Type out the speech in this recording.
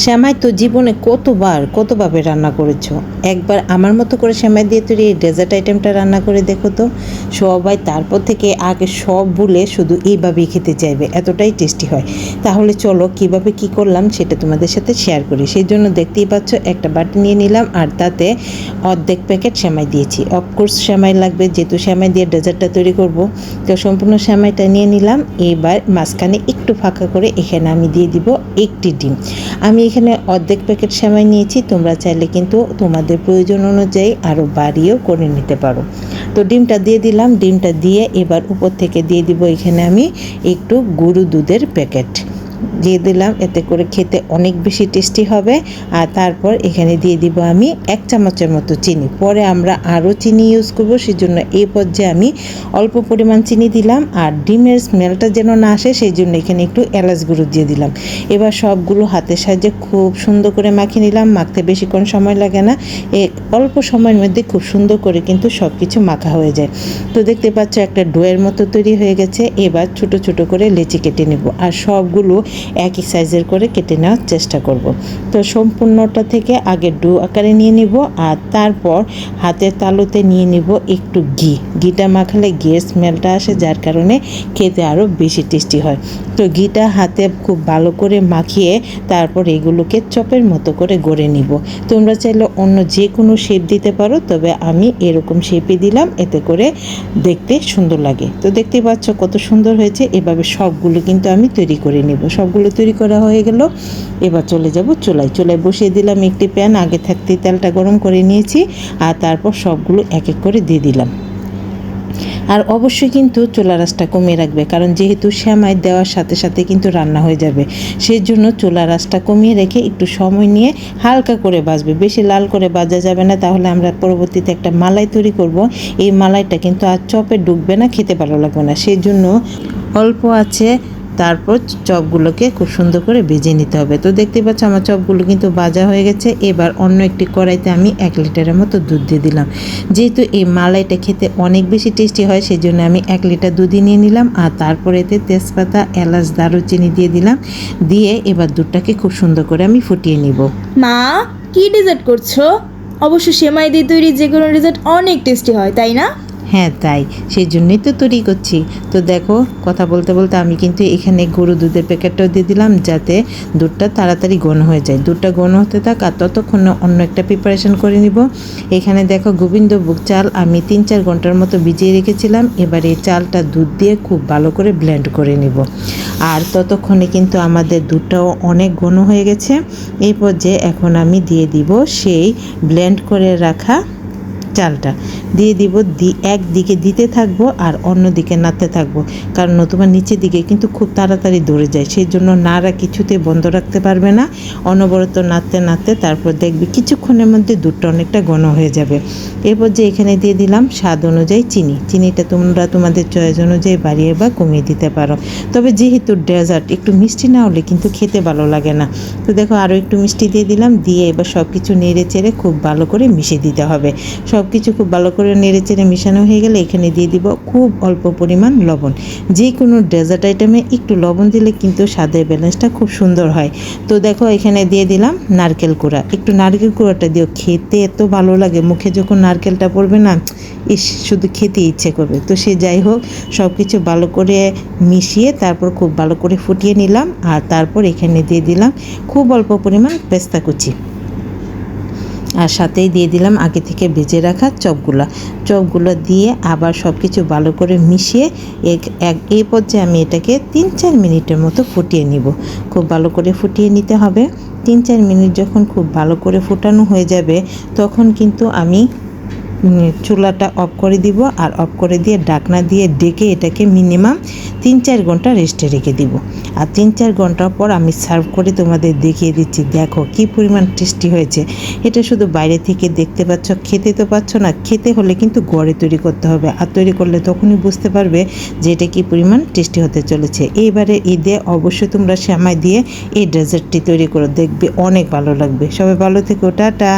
সেমাই তো জীবনে কতভাবে রান্না করেছো। একবার আমার মতো করে সেমাই দিয়ে তৈরি এই ডেজার্ট আইটেমটা রান্না করে দেখো তো। সবাই তারপর থেকে আগে সব ভুলে শুধু এইভাবেই খেতে চাইবে, এতটাই টেস্টি হয়। তাহলে চলো কিভাবে কি করলাম সেটা তোমাদের সাথে শেয়ার করি। সেই জন্য দেখতেই পাচ্ছ একটা বাটি নিয়ে নিলাম আর তাতে অর্ধেক প্যাকেট সেমাই দিয়েছি। অফকোর্স সেমাই লাগবে, যেহেতু সেমাই দিয়ে ডেজার্টটা তৈরি করব। তো সম্পূর্ণ সেমাইটা নিয়ে নিলাম। এবার মাঝখানে একটু ফাঁকা করে এখানে আমি দিয়ে দিব একটি ডিম। আমি এখানে অর্ধেক প্যাকেট সেমাই নিয়েছি, তোমরা চাইলে কিন্তু তোমাদের প্রয়োজন অনুযায়ী আরও বাড়িয়েও করে নিতে পারো। তো ডিমটা দিয়ে দিলাম। ডিমটা দিয়ে এবার উপর থেকে দিয়ে দিব এখানে আমি একটু গরু দুধের প্যাকেট দিয়ে দিলাম, এতে করে খেতে অনেক বেশি টেস্টি হবে। আর তারপর এখানে দিয়ে দিব আমি 1 চামচের মতো চিনি। পরে আমরা আরও চিনি ইউজ করব, সেজন্য এই পর্যায়ে আমি অল্প পরিমাণ চিনি দিলাম। আর ডিমের স্মেলটা যেন না আসে সেই জন্য এখানে একটু এলাচ গুঁড়ো দিয়ে দিলাম। এবার সবগুলো হাতের সাহায্যে খুব সুন্দর করে মাখিয়ে নিলাম। মাখতে বেশিক্ষণ সময় লাগে না, অল্প সময়ের মধ্যে খুব সুন্দর করে কিন্তু সব কিছু মাখা হয়ে যায়। তো দেখতে পাচ্ছ একটা ডোয়ের মতো তৈরি হয়ে গেছে। এবার ছোট ছোট করে লেচি কেটে নেব আর সবগুলো একই সাইজের করে কেটে নেওয়ার চেষ্টা করব। তো সম্পূর্ণটা থেকে আগে ডো আকারে নিয়ে নিব আর তারপর হাতের তালুতে নিয়ে নিব একটু ঘিটা মাখালে ঘিয়ের স্মেলটা আসে, যার কারণে খেতে আরও বেশি টেস্টি হয়। তো ঘিটা হাতে খুব ভালো করে মাখিয়ে তারপর এগুলোকে চপের মতো করে গড়ে নিব। তোমরা চাইলে অন্য যে কোনো শেপ দিতে পারো, তবে আমি এরকম শেপই দিলাম, এতে করে দেখতে সুন্দর লাগে। তো দেখতে পাচ্ছ কত সুন্দর হয়েছে। এভাবে সবগুলো কিন্তু আমি তৈরি করে নেব। সবগুলো তৈরি করা হয়ে গেল। এবার চলে যাব চুলায় বসিয়ে দিলাম একটি প্যান। আগে থাকতে তেলটা গরম করে নিয়েছি আর তারপর সবগুলো এক এক করে দিয়ে দিলাম। আর অবশ্যই কিন্তু চুলার আঁচটা কমিয়ে রাখবে, কারণ যেহেতু সেমাই দেওয়ার সাথে সাথে কিন্তু রান্না হয়ে যাবে। সেই জন্য চুলার আঁচটা কমিয়ে রেখে একটু সময় নিয়ে হালকা করে ভাজবে, বেশি লাল করে ভাজা যাবে না, তাহলে আমরা পরবর্তীতে একটা মালাই তৈরি করব। এই মালাইটা কিন্তু আর চপে ঢুকবে না, খেতে ভালো লাগবে না। সেই জন্য অল্প আছে তারপর চপগুলোকে খুব সুন্দর করে ভেজে নিতে হবে। তো দেখতে পাচ্ছ আমার চপগুলো কিন্তু ভাজা হয়ে গেছে। এবার অন্য একটি কড়াইতে আমি 1 লিটারের মতো দুধ দিয়ে দিলাম। যেহেতু এই মালাইটা খেতে অনেক বেশি টেস্টি হয়, সেই জন্য আমি 1 লিটার দুধই নিয়ে নিলাম। আর তারপরে এতে তেজপাতা, এলাচ, দারুচিনি দিয়ে দিলাম। দিয়ে এবার দুধটাকে খুব সুন্দর করে আমি ফুটিয়ে নিব। মা, কি ডেজার্ট করছো? অবশ্য সেমাই দিয়ে তৈরি যে কোনো ডেজার্ট অনেক টেস্টি হয়, তাই না? হ্যাঁ তাই, সেই জন্যই তো তৈরি করছি। তো দেখো কথা বলতে বলতে আমি কিন্তু এখানে গরু দুধের প্যাকেটটাও দিয়ে দিলাম, যাতে দুধটা তাড়াতাড়ি ঘন হয়ে যায়। দুধটা ঘন হতে থাক আর ততক্ষণে অন্য একটা প্রিপারেশন করে নিব। এখানে দেখো গোবিন্দভোগ চাল আমি 3-4 ঘন্টার মতো ভিজিয়ে রেখেছিলাম। এবার এই চালটা দুধ দিয়ে খুব ভালো করে ব্লেন্ড করে নিব। আর ততক্ষণে কিন্তু আমাদের দুধটাও অনেক ঘন হয়ে গেছে। এই পর্যায়ে এখন আমি দিয়ে দিব সেই ব্লেন্ড করে রাখা চালটা দিয়ে দিব। একদিকে দিতে থাকবো আর অন্য দিকে নাড়তে থাকবো, কারণ নতুবা নিচের দিকে কিন্তু খুব তাড়াতাড়ি ধরে যায়। সেই জন্য নাড়া কিছুতে বন্ধ রাখতে পারবে না। অনবরত নাড়তে নাড়তে তারপর দেখবি কিছুক্ষণের মধ্যে দুধটা অনেকটা ঘন হয়ে যাবে। এরপর যে এখানে দিয়ে দিলাম স্বাদ অনুযায়ী চিনিটা তোমরা তোমাদের চয়েস অনুযায়ী বাড়িয়ে বা কমিয়ে দিতে পারো। তবে যেহেতু ডেজার্ট একটু মিষ্টি না হলে কিন্তু খেতে ভালো লাগে না। তো দেখো আরও একটু মিষ্টি দিয়ে দিলাম। দিয়ে এবার সব কিছু নেড়ে চেড়ে খুব ভালো করে মিশিয়ে দিতে হবে। সব কিছু খুব ভালো করে নেড়ে চেড়ে মিশানো হয়ে গেলে এখানে দিয়ে দিব খুব অল্প পরিমাণ লবণ। যে কোনো ডেজার্ট আইটেমে একটু লবণ দিলে কিন্তু স্বাদের ব্যালেন্সটা খুব সুন্দর হয়। তো দেখো এখানে দিয়ে দিলাম নারকেল কুড়া। একটু নারকেল কুড়াটা দিও, খেতে এত ভালো লাগে। মুখে যখন নারকেলটা পড়বে না, শুধু খেতে ইচ্ছে করবে। তো সে যাই হোক, সব কিছু ভালো করে মিশিয়ে তারপর খুব ভালো করে ফুটিয়ে নিলাম। আর তারপর এখানে দিয়ে দিলাম খুব অল্প পরিমাণ পেস্তা কুচি। আর সাথেই দিয়ে দিলাম আগে থেকে ভেজে রাখা চপগুলো দিয়ে আবার সব কিছু ভালো করে মিশিয়ে এই পর্যায়ে আমি এটাকে 3-4 মিনিটের মতো ফুটিয়ে নিব। খুব ভালো করে ফুটিয়ে নিতে হবে। 3-4 মিনিট যখন খুব ভালো করে ফুটানো হয়ে যাবে, তখন কিন্তু আমি চুলাটা অফ করে দিব। আর অফ করে দিয়ে ঢাকনা দিয়ে ডেকে এটাকে মিনিমাম 3-4 ঘন্টা রেস্টে রেখে দিব। আর 3-4 ঘন্টা পর আমি সার্ভ করে তোমাদের দেখিয়ে দিচ্ছি। দেখো কি পরিমাণ টেস্টি হয়েছে। এটা শুধু বাইরে থেকে দেখতে পাচ্ছ, খেতে তো পাচ্ছ না। খেতে হলে কিন্তু ঘরে তৈরি করতে হবে, আর তৈরি করলে তখনই বুঝতে পারবে যে এটা কী পরিমাণ টেস্টি হতে চলেছে। এইবারে ঈদে অবশ্যই তোমরা সেমাই দিয়ে এই ডেজার্টটি তৈরি করো, দেখবে অনেক ভালো লাগবে। সবাই ভালো থেকো, টাটা।